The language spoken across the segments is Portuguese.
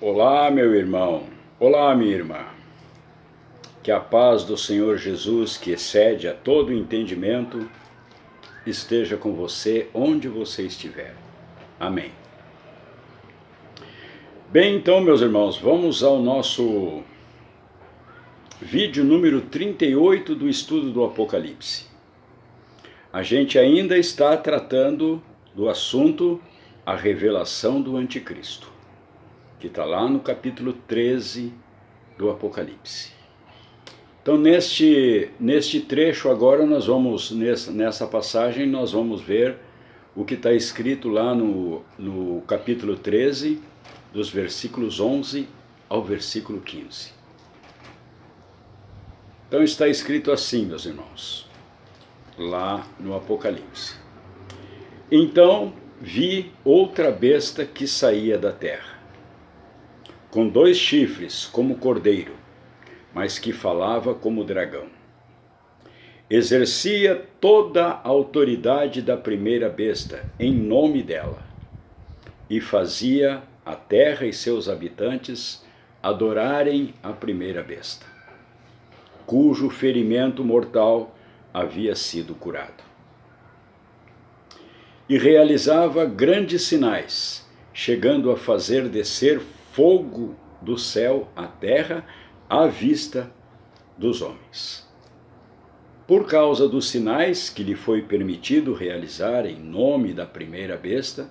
Olá, meu irmão. Olá, minha irmã. Que a paz do Senhor Jesus, que excede a todo entendimento, esteja com você onde você estiver. Amém. Bem, então, meus irmãos, vamos ao nosso vídeo número 38 do estudo do Apocalipse. A gente ainda está tratando do assunto a revelação do Anticristo, que está lá no capítulo 13 do Apocalipse. Então, neste trecho agora, nessa passagem, nós vamos ver o que está escrito lá no capítulo 13, dos versículos 11 ao versículo 15. Então, está escrito assim, meus irmãos, lá no Apocalipse. Então, vi outra besta que saía da terra, com 2 chifres, como cordeiro, mas que falava como dragão. Exercia toda a autoridade da primeira besta em nome dela, e fazia a terra e seus habitantes adorarem a primeira besta, cujo ferimento mortal havia sido curado. E realizava grandes sinais, chegando a fazer descer fogo do céu à terra à vista dos homens. Por causa dos sinais que lhe foi permitido realizar em nome da primeira besta,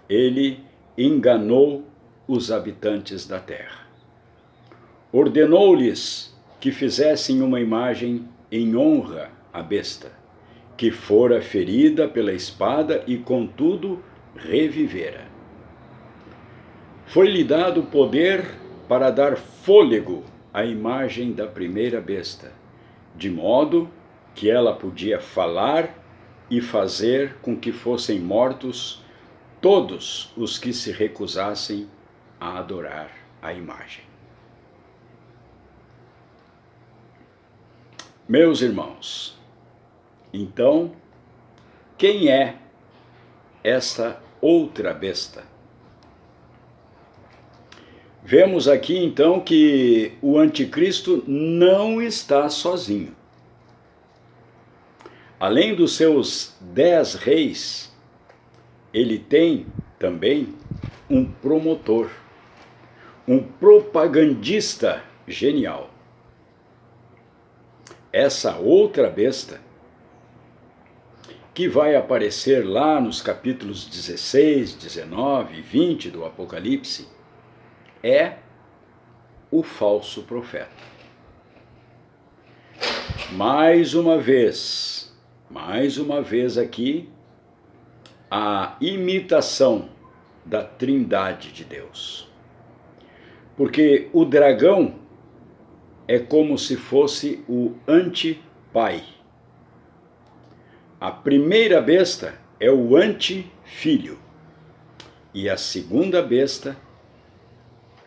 ele enganou os habitantes da terra. Ordenou-lhes que fizessem uma imagem em honra à besta, que fora ferida pela espada e, contudo, revivera. Foi-lhe dado poder para dar fôlego à imagem da primeira besta, de modo que ela podia falar e fazer com que fossem mortos todos os que se recusassem a adorar a imagem. Meus irmãos, então, quem é essa outra besta? Vemos aqui então que o anticristo não está sozinho. Além dos seus 10 reis, ele tem também um promotor, um propagandista genial. Essa outra besta, que vai aparecer lá nos capítulos 16, 19 e 20 do Apocalipse, é o falso profeta. Mais uma vez aqui, a imitação da Trindade de Deus. Porque o dragão é como se fosse o anti-pai. A primeira besta é o anti-filho. E a segunda besta,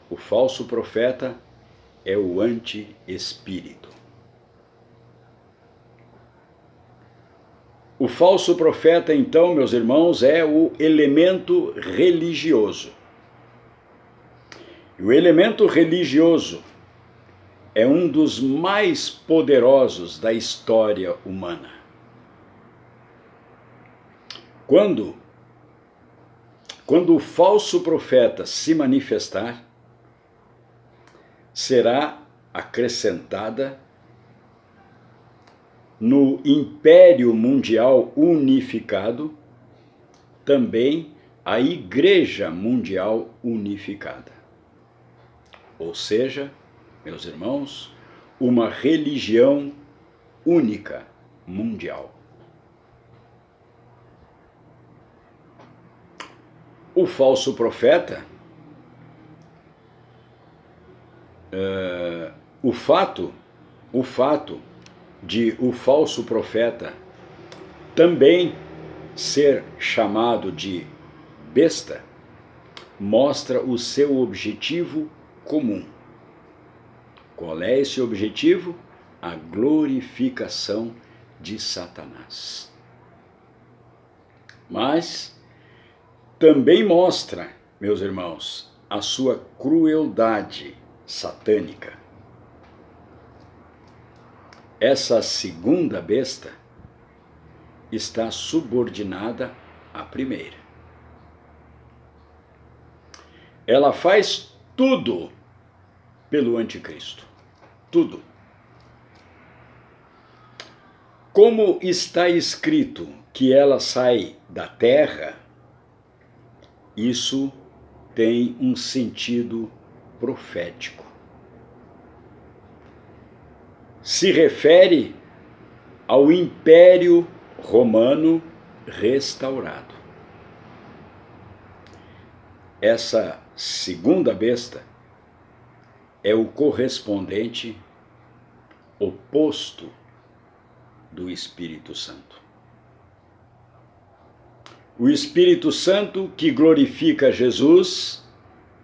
o falso profeta, é o anti-espírito. O falso profeta, então, meus irmãos, é o elemento religioso. E o elemento religioso é um dos mais poderosos da história humana. Quando o falso profeta se manifestar, será acrescentada no Império Mundial Unificado também a Igreja Mundial Unificada. Ou seja, meus irmãos, uma religião única mundial. O falso profeta, o fato de o falso profeta também ser chamado de besta, mostra o seu objetivo comum. Qual é esse objetivo? A glorificação de Satanás. Mas também mostra, meus irmãos, a sua crueldade satânica. Essa segunda besta está subordinada à primeira. Ela faz tudo pelo anticristo. Tudo. Como está escrito que ela sai da terra, isso tem um sentido profético. Se refere ao Império Romano restaurado. Essa segunda besta é o correspondente oposto do Espírito Santo. O Espírito Santo que glorifica Jesus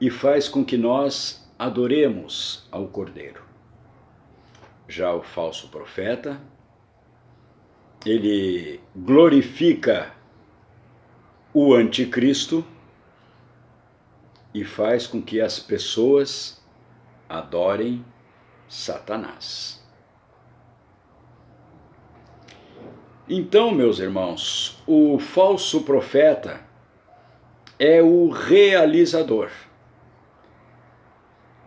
e faz com que nós adoremos ao Cordeiro. Já o falso profeta, ele glorifica o anticristo e faz com que as pessoas adorem Satanás. Então, meus irmãos, o falso profeta é o realizador.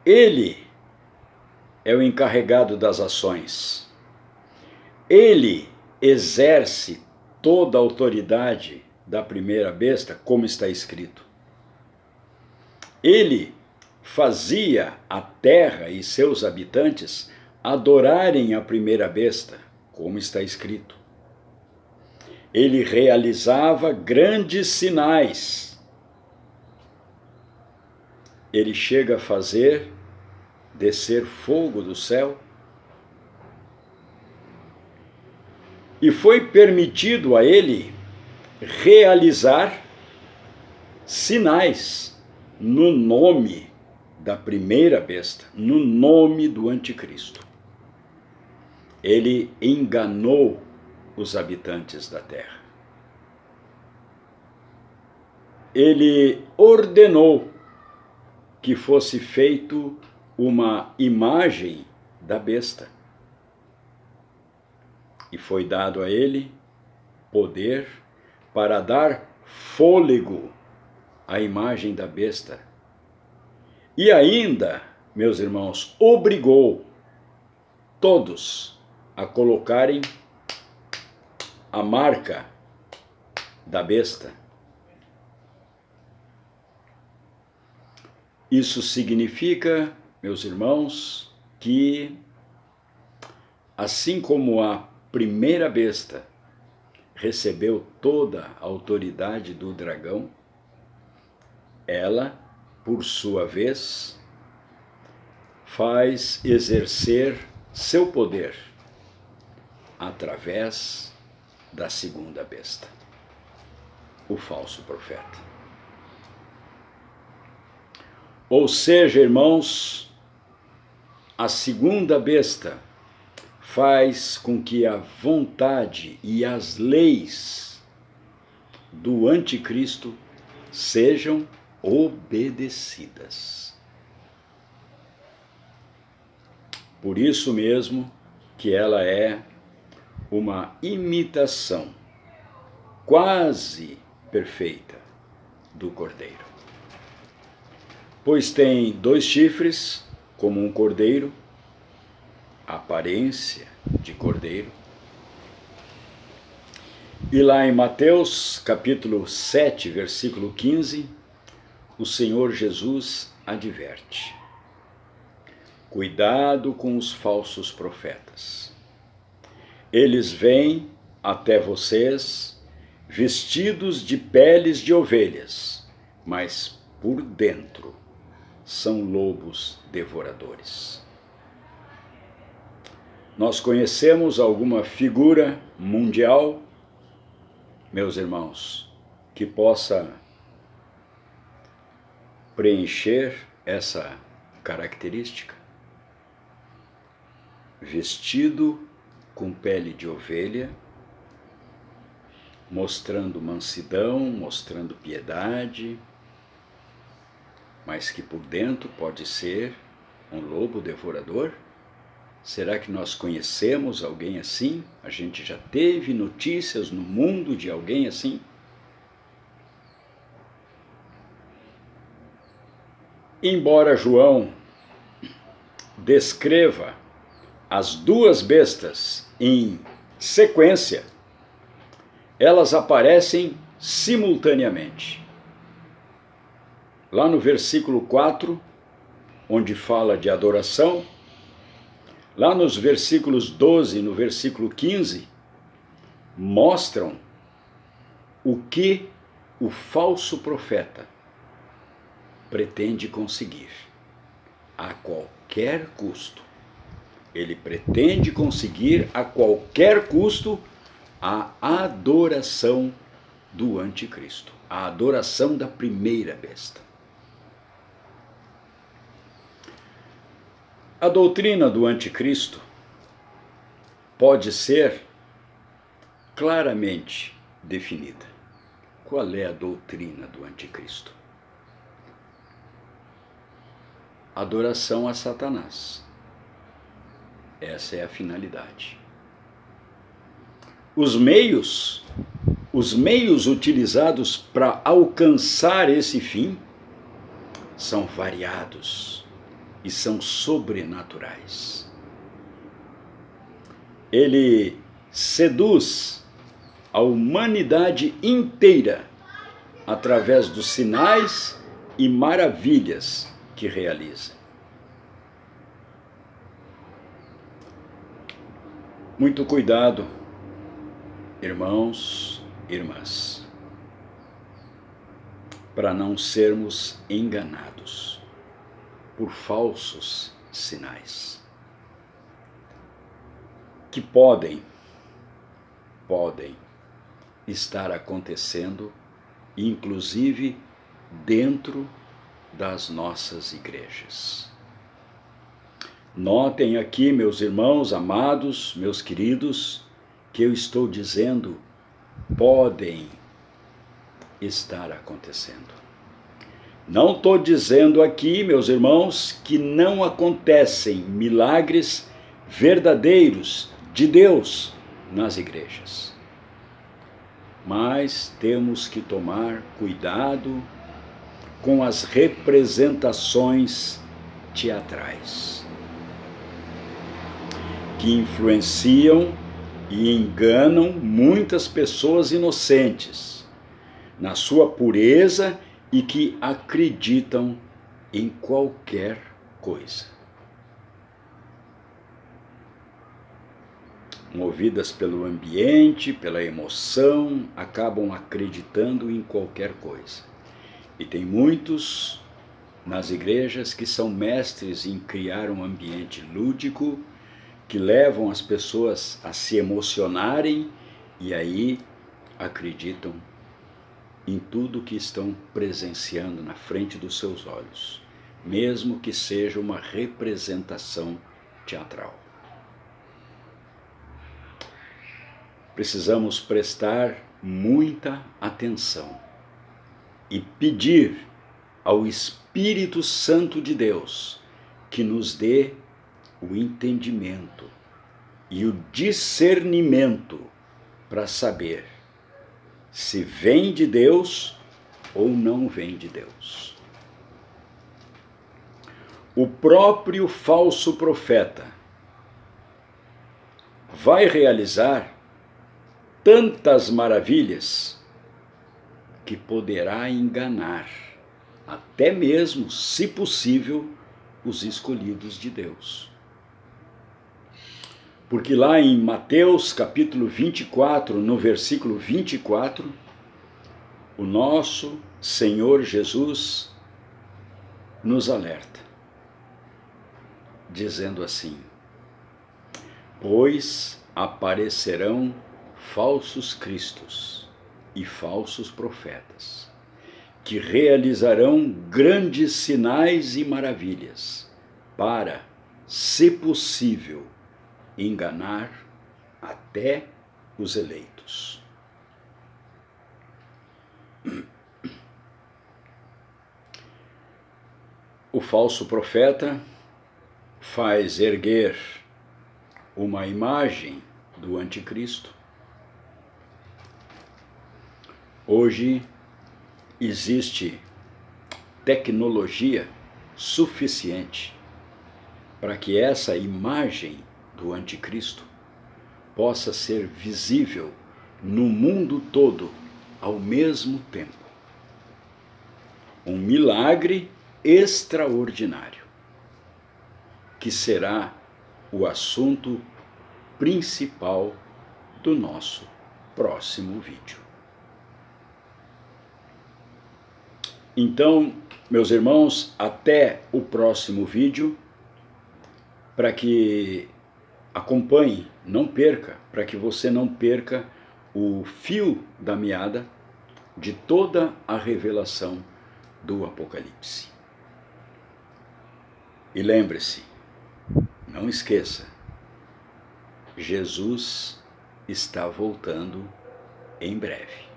Ele é o encarregado das ações. Ele exerce toda a autoridade da primeira besta, como está escrito. Ele fazia a terra e seus habitantes adorarem a primeira besta, como está escrito. Ele realizava grandes sinais. Ele chega a fazer descer fogo do céu. E foi permitido a ele realizar sinais no nome da primeira besta, no nome do anticristo. Ele enganou os habitantes da terra. Ele ordenou que fosse feito uma imagem da besta. E foi dado a ele poder para dar fôlego à imagem da besta. E ainda, meus irmãos, obrigou todos a colocarem a marca da besta. Isso significa, meus irmãos, que assim como a primeira besta recebeu toda a autoridade do dragão, ela, por sua vez, faz exercer seu poder através da segunda besta, o falso profeta. Ou seja, irmãos, a segunda besta faz com que a vontade e as leis do anticristo sejam obedecidas. Por isso mesmo que ela é uma imitação quase perfeita do cordeiro. Pois tem 2 chifres, como um cordeiro, aparência de cordeiro. E lá em Mateus, capítulo 7, versículo 15, o Senhor Jesus adverte: cuidado com os falsos profetas. Eles vêm até vocês vestidos de peles de ovelhas, mas por dentro são lobos devoradores. Nós conhecemos alguma figura mundial, meus irmãos, que possa preencher essa característica? Vestido com pele de ovelha, mostrando mansidão, mostrando piedade, mas que por dentro pode ser um lobo devorador? Será que nós conhecemos alguém assim? A gente já teve notícias no mundo de alguém assim? Embora João descreva as duas bestas em sequência, elas aparecem simultaneamente. Lá no versículo 4, onde fala de adoração, lá nos versículos 12, no versículo 15, mostram o que o falso profeta pretende conseguir a qualquer custo. Ele pretende conseguir a qualquer custo a adoração do anticristo, a adoração da primeira besta. A doutrina do anticristo pode ser claramente definida. Qual é a doutrina do anticristo? Adoração a Satanás. Essa é a finalidade. Os meios utilizados para alcançar esse fim são variados e são sobrenaturais. Ele seduz a humanidade inteira através dos sinais e maravilhas que realiza. Muito cuidado, irmãos e irmãs, para não sermos enganados por falsos sinais que podem estar acontecendo, inclusive dentro das nossas igrejas. Notem aqui, meus irmãos amados, meus queridos, que eu estou dizendo podem estar acontecendo. Não estou dizendo aqui, meus irmãos, que não acontecem milagres verdadeiros de Deus nas igrejas. Mas temos que tomar cuidado com as representações teatrais, que influenciam e enganam muitas pessoas inocentes na sua pureza e que acreditam em qualquer coisa. Movidas pelo ambiente, pela emoção, acabam acreditando em qualquer coisa. E tem muitos nas igrejas que são mestres em criar um ambiente lúdico, que levam as pessoas a se emocionarem e aí acreditam em tudo que estão presenciando na frente dos seus olhos, mesmo que seja uma representação teatral. Precisamos prestar muita atenção e pedir ao Espírito Santo de Deus que nos dê o entendimento e o discernimento para saber se vem de Deus ou não vem de Deus. O próprio falso profeta vai realizar tantas maravilhas que poderá enganar, até mesmo, se possível, os escolhidos de Deus. Porque lá em Mateus capítulo 24, no versículo 24, o nosso Senhor Jesus nos alerta, dizendo assim: pois aparecerão falsos cristos e falsos profetas, que realizarão grandes sinais e maravilhas, para, se possível, enganar até os eleitos. o falso profeta faz erguer uma imagem do anticristo. Hoje existe tecnologia suficiente para que essa imagem do anticristo possa ser visível no mundo todo ao mesmo tempo. Um milagre extraordinário, que será o assunto principal do nosso próximo vídeo. Então, meus irmãos, até o próximo vídeo, para que acompanhe, não perca, para que você não perca o fio da meada de toda a revelação do Apocalipse. E lembre-se, não esqueça, Jesus está voltando em breve.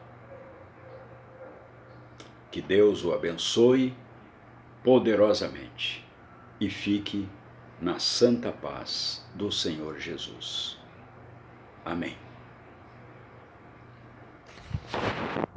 Que Deus o abençoe poderosamente e fique na santa paz do Senhor Jesus. Amém.